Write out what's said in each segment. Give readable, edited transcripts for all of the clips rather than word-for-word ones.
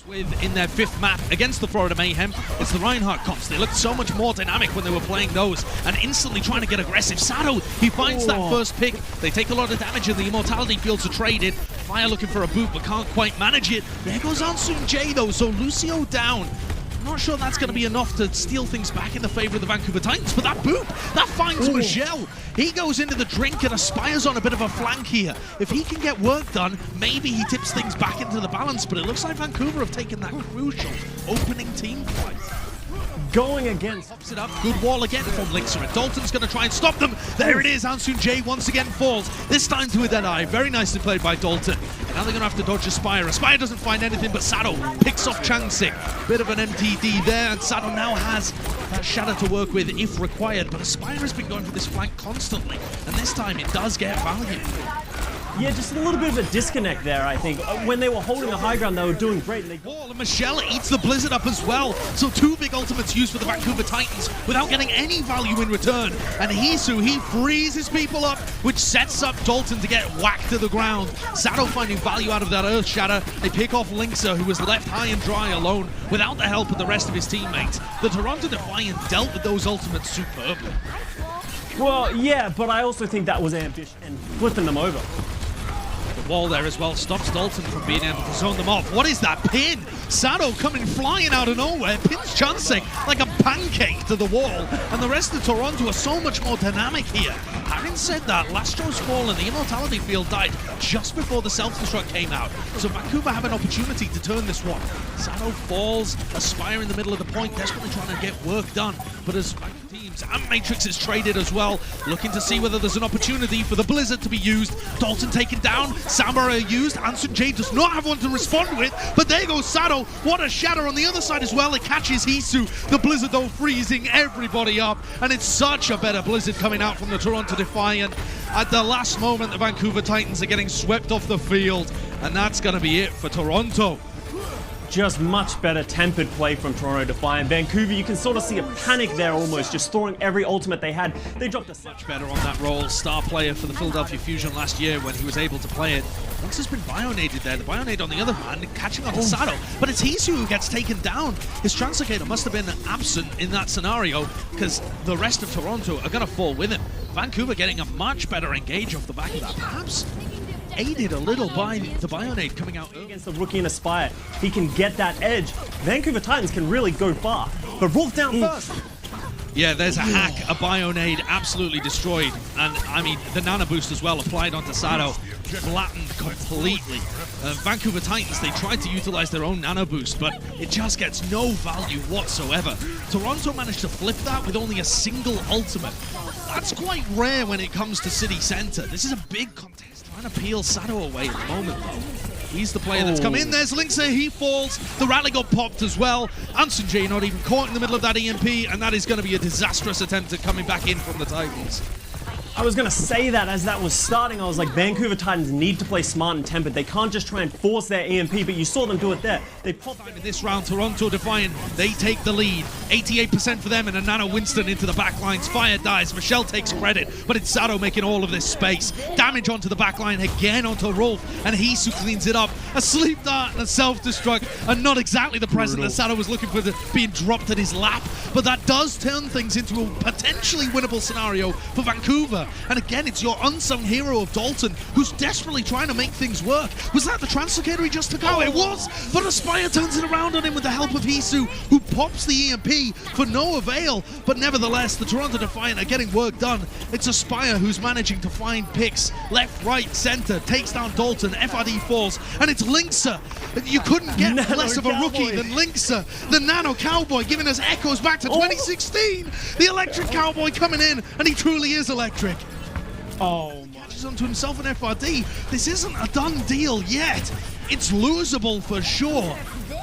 With in their 5th map against the Florida Mayhem, it's the Reinhardt comps. They looked so much more dynamic when they were playing those and instantly trying to get aggressive. Sado, he finds that first pick. They take a lot of damage and the immortality fields are traded. Fire looking for a boot but can't quite manage it. There goes Ansun J though, so Lucio down. I'm not sure that's going to be enough to steal things back in the favor of the Vancouver Titans, but that boop, that finds Michelle. He goes into the drink and aspires on a bit of a flank here. If he can get work done, maybe he tips things back into the balance, but it looks like Vancouver have taken that crucial opening team fight. Going against. Pops it up, good wall again from Lixer, and Dalton's going to try and stop them. There it is, Ansun J once again falls, this time to a dead eye. Very nicely played by Dalton. And now they're going to have to dodge Aspire. Aspire doesn't find anything, but Sado picks off Changsik. Bit of an MTD there, and Sado now has that shadow to work with if required, but Aspire has been going for this flank constantly, and this time it does get value. Yeah, just a little bit of a disconnect there, I think. When they were holding the high ground, they were doing great. And Michelle eats the Blizzard up as well. So 2 big ultimates used for the Vancouver Titans without getting any value in return. And Hisu, he freezes people up, which sets up Dalton to get whacked to the ground. Sado finding value out of that Earth Shatter. They pick off Linkser, who was left high and dry alone without the help of the rest of his teammates. The Toronto Defiant dealt with those ultimates superbly. Well, yeah, but I also think that was ambition and flipping them over. Wall there as well stops Dalton from being able to zone them off. What is that pin? Sado coming flying out of nowhere, pins Chansek like a pancake to the wall, and the rest of Toronto are so much more dynamic here. Having said that, Lastro's fallen, the immortality field died just before the self-destruct came out, so Vancouver have an opportunity to turn this one. Sado falls, Aspire in the middle of the point, desperately trying to get work done, but as teams and Matrix is traded as well, looking to see whether there's an opportunity for the Blizzard to be used. Dalton taken down, Samurai used, Ansun J does not have one to respond with, but there goes Sado. What a shatter on the other side as well. It catches Hisu. The Blizzard though freezing everybody up, and it's such a better Blizzard coming out from the Toronto Defiant. At the last moment, the Vancouver Titans are getting swept off the field, and that's going to be it for Toronto. Just much better tempered play from Toronto Defiant. Vancouver, you can sort of see a panic there almost, just throwing every ultimate they had. They dropped a much better on that role. Star player for the Philadelphia Fusion last year when he was able to play it. Lux has been bionaded there. The bionade on the other hand, catching on to Sado. But it's Hisu who gets taken down. His Translocator must have been absent in that scenario because the rest of Toronto are going to fall with him. Vancouver getting a much better engage off the back of that. Perhaps aided a little by the Bionade coming out against the rookie in Aspire. He can get that edge. Vancouver Titans can really go far. But Rolf down first. Yeah, there's a hack, a Bionade absolutely destroyed. And I mean, the Nano Boost as well applied onto Sado, flattened completely. Vancouver Titans, they tried to utilize their own Nano Boost, but it just gets no value whatsoever. Toronto managed to flip that with only a single ultimate. That's quite rare when it comes to City Center. This is a big contest. Trying to peel Sado away at the moment, though. He's the player that's come in. There's Linkser, he falls. The rally got popped as well. Ansun J not even caught in the middle of that EMP, and that is going to be a disastrous attempt at coming back in from the Titans. I was going to say that as that was starting. I was like, Vancouver Titans need to play smart and tempered. They can't just try and force their EMP, but you saw them do it there. They popped in this round. Toronto Defiant, they take the lead. 88% for them, and a Nano Winston into the backlines. Fire dies. Michelle takes credit, but it's Sado making all of this space. Damage onto the backline again onto Rolf, and Hisu cleans it up. A sleep dart and a self-destruct, and not exactly the present that Sado was looking for, being dropped at his lap, but that does turn things into a potentially winnable scenario for Vancouver. And again, it's your unsung hero of Dalton, who's desperately trying to make things work. Was that the Translocator he just took out? It was, but Aspire turns it around on him with the help of Hisu, who pops the EMP for no avail. But nevertheless, the Toronto Defiant are getting work done. It's Aspire who's managing to find picks left, right, center, takes down Dalton, FRD falls, and it's Linkser. You couldn't get less of a rookie than Linkser. The Nano Cowboy giving us echoes back to 2016. The Electric Cowboy coming in, and he truly is electric. Oh, catches onto himself an FRD. This isn't a done deal yet. It's losable for sure,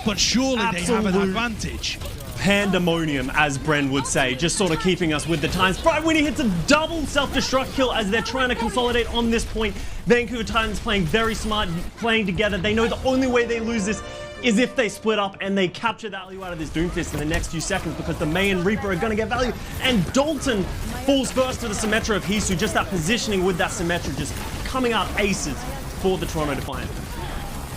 but surely they have an advantage. Pandemonium, as Bren would say, just sort of keeping us with the times. Right when he hits a double self-destruct kill as they're trying to consolidate on this point. Vancouver Titans playing very smart, playing together. They know the only way they lose this is if they split up and they capture value out of this Doomfist in the next few seconds, because the May and Reaper are going to get value. And Dalton falls first to the Symmetra of Hisu, just that positioning with that Symmetra just coming out aces for the Toronto Defiant.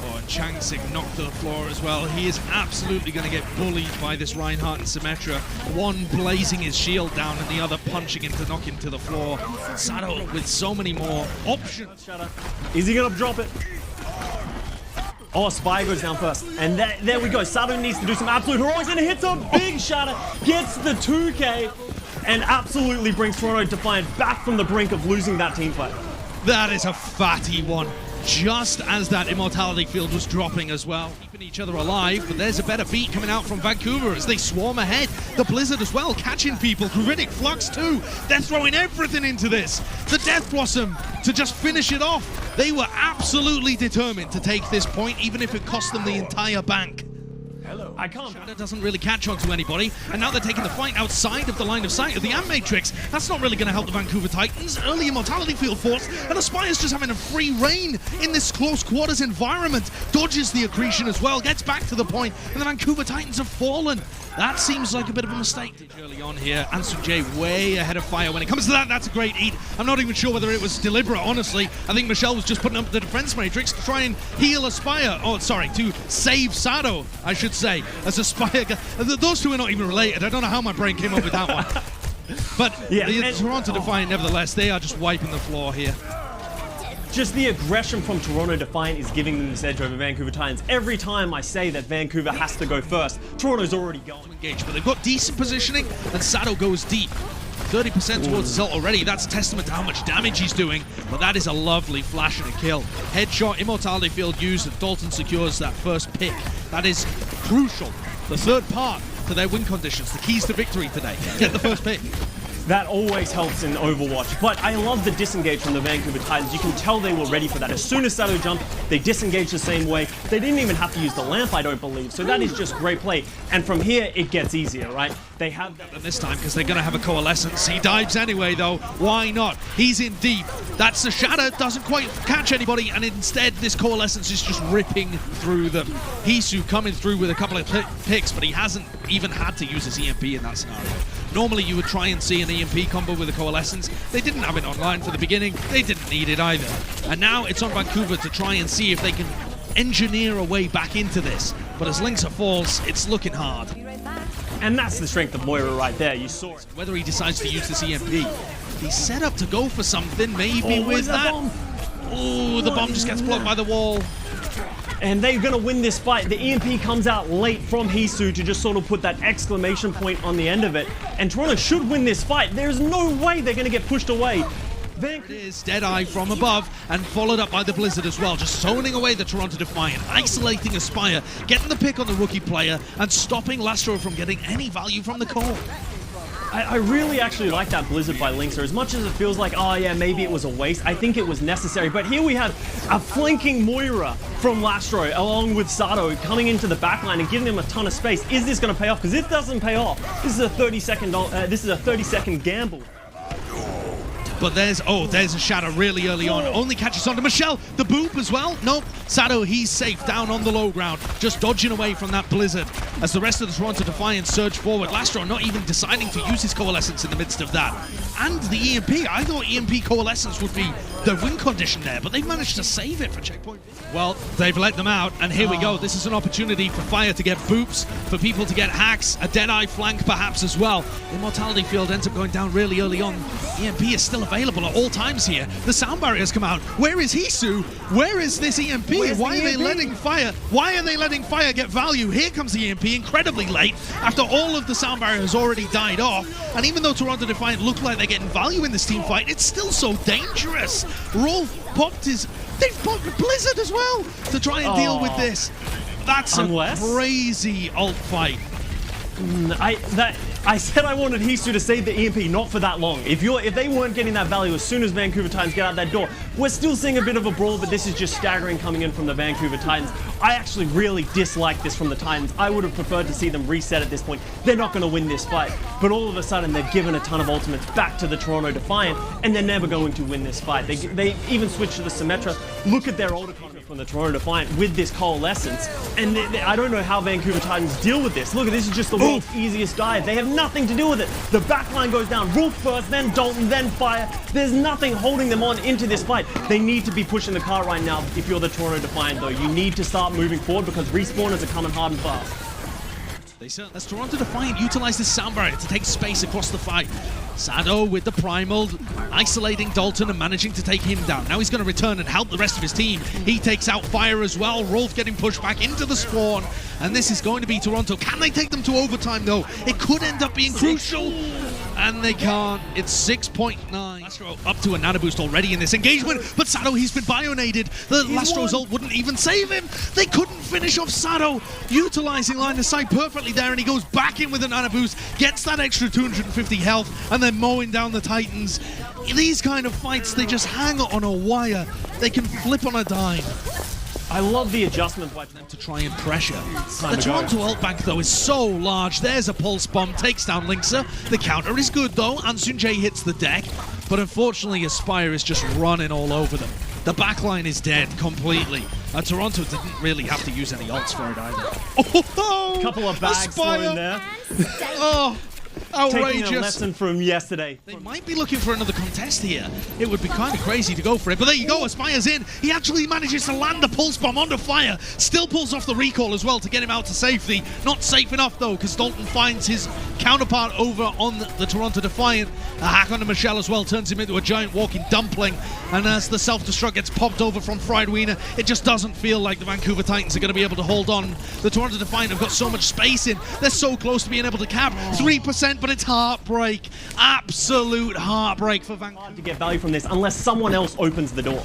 Oh, Changsing knocked to the floor as well. He is absolutely going to get bullied by this Reinhardt and Symmetra. One blazing his shield down and the other punching him to knock him to the floor. Sado with so many more options. Is he going to drop it? Oh, Spy goes down first. And there we go. Sado needs to do some absolute heroics and hits a big shatter. Gets the 2K and absolutely brings Toronto Defiant back from the brink of losing that team fight. That is a fatty one. Just as that immortality field was dropping as well. Keeping each other alive, but there's a better beat coming out from Vancouver as they swarm ahead. The Blizzard as well, catching people. Riddick, Flux too. They're throwing everything into this. The Death Blossom to just finish it off. They were absolutely determined to take this point, even if it cost them the entire bank. I can't. Shadow doesn't really catch on to anybody, and now they're taking the fight outside of the line of sight of the Ant Matrix. That's not really going to help the Vancouver Titans. Early immortality field force, and Aspire's just having a free reign in this close quarters environment. Dodges the accretion as well, gets back to the point, and the Vancouver Titans have fallen. That seems like a bit of a mistake early on here. Ansu J way ahead of Fire. When it comes to that, that's a great eat. I'm not even sure whether it was deliberate, honestly. I think Michelle was just putting up the defense matrix to try and heal Aspire. Oh, sorry, to save Sado, I should say. As Aspire, those two are not even related. I don't know how my brain came up with that one. But yeah, the Toronto Defiant, nevertheless, they are just wiping the floor here. Just the aggression from Toronto Defiant is giving them this edge over Vancouver Titans. Every time I say that Vancouver has to go first, Toronto's already going to engage, but they've got decent positioning, and Sado goes deep. 30% towards his ult already. That's a testament to how much damage he's doing, but that is a lovely flash and a kill. Headshot, immortality field used, and Dalton secures that first pick. That is crucial. The third part to their win conditions, the keys to victory today. Get the first pick. That always helps in Overwatch, but I love the disengage from the Vancouver Titans. You can tell they were ready for that. As soon as Sado jumped, they disengaged the same way. They didn't even have to use the lamp, I don't believe, so that is just great play. And from here, it gets easier, right? They have that this time because they're going to have a coalescence. He dives anyway, though. Why not? He's in deep. That's the shatter. Doesn't quite catch anybody, and instead, this coalescence is just ripping through them. Hisu coming through with a couple of picks, but he hasn't even had to use his EMP in that scenario. Normally, you would try and see an EMP combo with a coalescence. They didn't have it online for the beginning. They didn't need it either. And now it's on Vancouver to try and see if they can engineer a way back into this. But as Linksa falls, it's looking hard. And that's the strength of Moira right there. You saw it. Whether he decides to use this EMP, he's set up to go for something, maybe with that. Oh, the bomb just gets blocked by the wall. And they're going to win this fight. The EMP comes out late from Hisu to just sort of put that exclamation point on the end of it. And Toronto should win this fight. There's no way they're going to get pushed away. It is Deadeye from above and followed up by the Blizzard as well, just zoning away the Toronto Defiant, isolating Aspire, getting the pick on the rookie player, and stopping Lastro from getting any value from the core. I really actually like that Blizzard by Linksa. As much as it feels like, oh yeah, maybe it was a waste, I think it was necessary. But here we have a flanking Moira from Lastro along with Sado coming into the backline and giving him a ton of space. Is this going to pay off? Because it doesn't pay off. This is a 30-second gamble. But there's a shatter really early on. Only catches onto Michelle. The boop as well. Nope. Sado, he's safe down on the low ground. Just dodging away from that Blizzard as the rest of the Toronto Defiant surge forward. Lastro not even deciding to use his coalescence in the midst of that. And the EMP. I thought EMP coalescence would be the win condition there, but they've managed to save it for checkpoint. Well, they've let them out, and here we go. This is an opportunity for Fire to get boops, for people to get hacks, a Deadeye flank perhaps as well. Immortality field ends up going down really early on. EMP is still available at all times here. The sound barriers come out. Where is Hisu? Where is this EMP? Why are they letting Fire? Why are they letting Fire get value? Here comes the EMP incredibly late after all of the sound barriers already died off. And even though Toronto Defiant look like they're getting value in this team fight, it's still so dangerous. Rolf popped his... They've popped Blizzard as well to try and deal with this. That's a crazy ult fight. I said I wanted Hisu to save the EMP, not for that long. If they weren't getting that value as soon as Vancouver Titans get out that door, we're still seeing a bit of a brawl, but this is just staggering coming in from the Vancouver Titans. I actually really dislike this from the Titans. I would have preferred to see them reset at this point. They're not going to win this fight, but all of a sudden they've given a ton of ultimates back to the Toronto Defiant, and they're never going to win this fight. They even switched to the Symmetra. Look at their ult economy. from the Toronto Defiant with this coalescence, and I don't know how Vancouver Titans deal with this. Look, this is just the world's easiest dive. They have nothing to do with it. The backline goes down, Rolf first, then Dalton, then Fire. There's nothing holding them on into this fight. They need to be pushing the car right now. If you're the Toronto Defiant, though, you need to start moving forward because respawners are coming hard and fast. As Toronto Defiant utilize this sound barrier to take space across the fight. Sado with the primal, isolating Dalton and managing to take him down. Now he's going to return and help the rest of his team. He takes out Fire as well. Rolf getting pushed back into the spawn. And this is going to be Toronto. Can they take them to overtime, though? It could end up being crucial. And they can't. It's 6.9. Lastro up to a nano boost already in this engagement, but Sado, he's been bionated. The Lastro's ult wouldn't even save him. They couldn't finish off Sado, utilizing line of sight perfectly there, and he goes back in with a nano boost, gets that extra 250 health, and then mowing down the Titans. These kind of fights, they just hang on a wire. They can flip on a dime. I love the adjustment by them to try and pressure. The Toronto ult bank, though, is so large. There's a pulse bomb, takes down Linkser. The counter is good, though. Ansun J hits the deck, but unfortunately, Aspire is just running all over them. The backline is dead completely. Toronto didn't really have to use any ults for it either. Oh, couple of bags thrown there. Oh. Outrageous. Taking a lesson from yesterday. They might be looking for another contest here. It would be kind of crazy to go for it, but there you go. Aspire's in. He actually manages to land a pulse bomb onto Fire. Still pulls off the recall as well to get him out to safety. Not safe enough, though, because Dalton finds his counterpart over on the Toronto Defiant. A hack onto Michelle as well turns him into a giant walking dumpling. And as the self-destruct gets popped over from Fried Wiener, it just doesn't feel like the Vancouver Titans are going to be able to hold on. The Toronto Defiant have got so much space in. They're so close to being able to cap 3%, but it's heartbreak. Absolute heartbreak for Vancouver. Hard to get value from this unless someone else opens the door.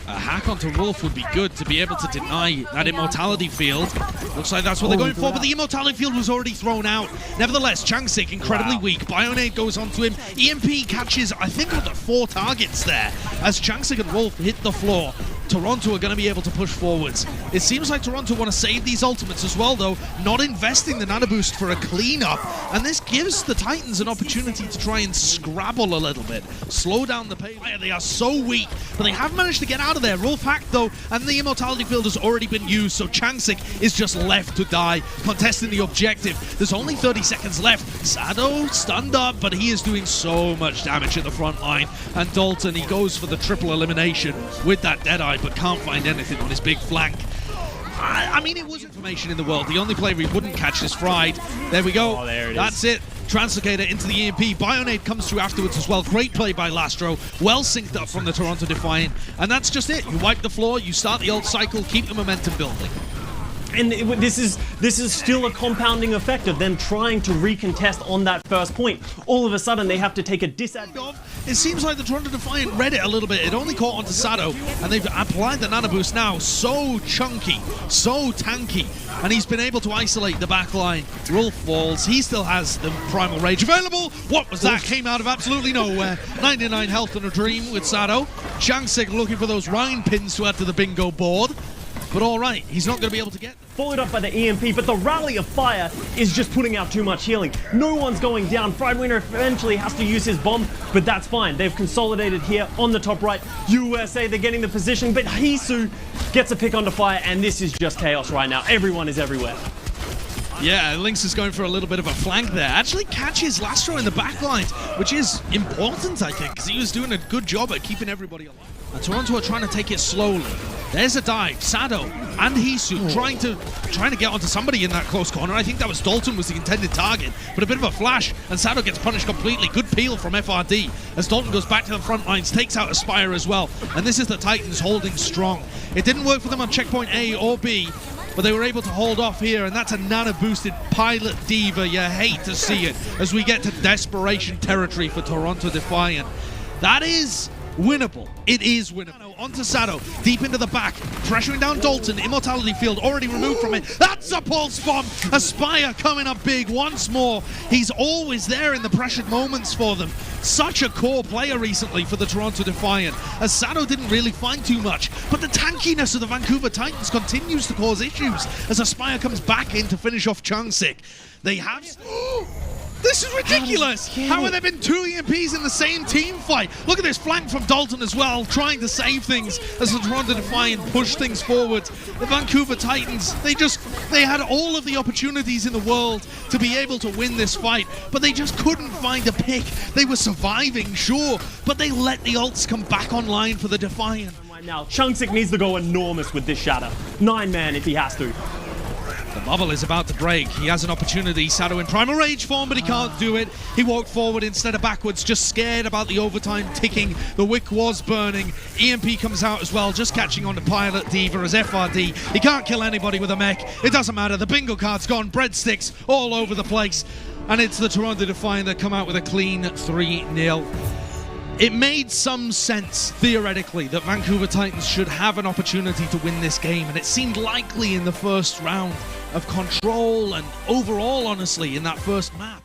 A hack onto Rolf would be good to be able to deny that immortality field. Looks like that's what they're going for, but the immortality field was already thrown out. Nevertheless, Changsik incredibly weak. Bionade goes onto him. EMP catches, I think, on the 4 targets there as Changsik and Rolf hit the floor. Toronto are going to be able to push forwards. It seems like Toronto want to save these ultimates as well, though, not investing the nano boost for a cleanup. And this gives the Titans an opportunity to try and scrabble a little bit, slow down the pace. They are so weak, but they have managed to get out of there. Rolf hacked, though, and the immortality field has already been used, so Changsik is just left to die, contesting the objective. There's only 30 seconds left. Sado stunned up, but he is doing so much damage at the front line. And Dalton, he goes for the triple elimination with that Deadeye, but can't find anything on his big flank. I mean, it was information in the world. The only player he wouldn't catch is Fried. There we go. Oh, there it That's it. Translocator into the EMP. Bionade comes through afterwards as well. Great play by Lastro. Well synced up from the Toronto Defiant. And that's just it. You wipe the floor, you start the ult cycle, keep the momentum building. And this is still a compounding effect of them trying to recontest on that first point. All of a sudden, they have to take a disadvantage. It seems like the Toronto Defiant read it a little bit. It only caught onto Sado, and they've applied the nano boost now. So chunky, so tanky, and he's been able to isolate the back line. Rolf falls. He still has the primal rage available. What was that? Came out of absolutely nowhere. 99 health and a dream with Sado. Changsik looking for those Rhine pins to add to the bingo board. But all right, he's not going to be able to get them. Followed up by the EMP, but the Rally of Fire is just putting out too much healing. No one's going down. Fried Wiener eventually has to use his bomb, but that's fine. They've consolidated here on the top right. USA, they're getting the position, but Hisu gets a pick onto Fire, and this is just chaos right now. Everyone is everywhere. Yeah, Lynx is going for a little bit of a flank there. Actually catches Lastro in the back lines, which is important, I think, because he was doing a good job at keeping everybody alive. And Toronto are trying to take it slowly. There's a dive. Sado and Hisu trying to get onto somebody in that close corner. I think that was Dalton was the intended target, but a bit of a flash, and Sado gets punished completely. Good peel from FRD as Dalton goes back to the front lines, takes out Aspire as well. And this is the Titans holding strong. It didn't work for them on checkpoint A or B, but they were able to hold off here, and that's a nano-boosted Pilot Diva. You hate to see it as we get to desperation territory for Toronto Defiant. That is winnable. It is winnable. Onto Sado, deep into the back, pressuring down Dalton. Immortality field already removed from it. That's a pulse bomb. Aspire coming up big once more. He's always there in the pressured moments for them. Such a core player recently for the Toronto Defiant, as Sado didn't really find too much. But the tankiness of the Vancouver Titans continues to cause issues as Aspire comes back in to finish off Changsik. They have... This is ridiculous! How have there been 2 EMPs in the same team fight? Look at this flank from Dalton as well, trying to save things as the Toronto Defiant push things forward. The Vancouver Titans, they had all of the opportunities in the world to be able to win this fight, but they just couldn't find a pick. They were surviving, sure, but they let the ults come back online for the Defiant. Right now, Chungsik needs to go enormous with this Shatter. 9-man if he has to. The bubble is about to break. He has an opportunity. Sado in Primal Rage form, but he can't do it. He walked forward instead of backwards, just scared about the overtime ticking. The wick was burning. EMP comes out as well, just catching on to Pilot Diva as FRD. He can't kill anybody with a mech. It doesn't matter. The bingo card's gone. Breadsticks all over the place. And it's the Toronto Defiant that come out with a clean 3-0. It made some sense, theoretically, that Vancouver Titans should have an opportunity to win this game, and it seemed likely in the first round of control and overall, honestly, in that first map.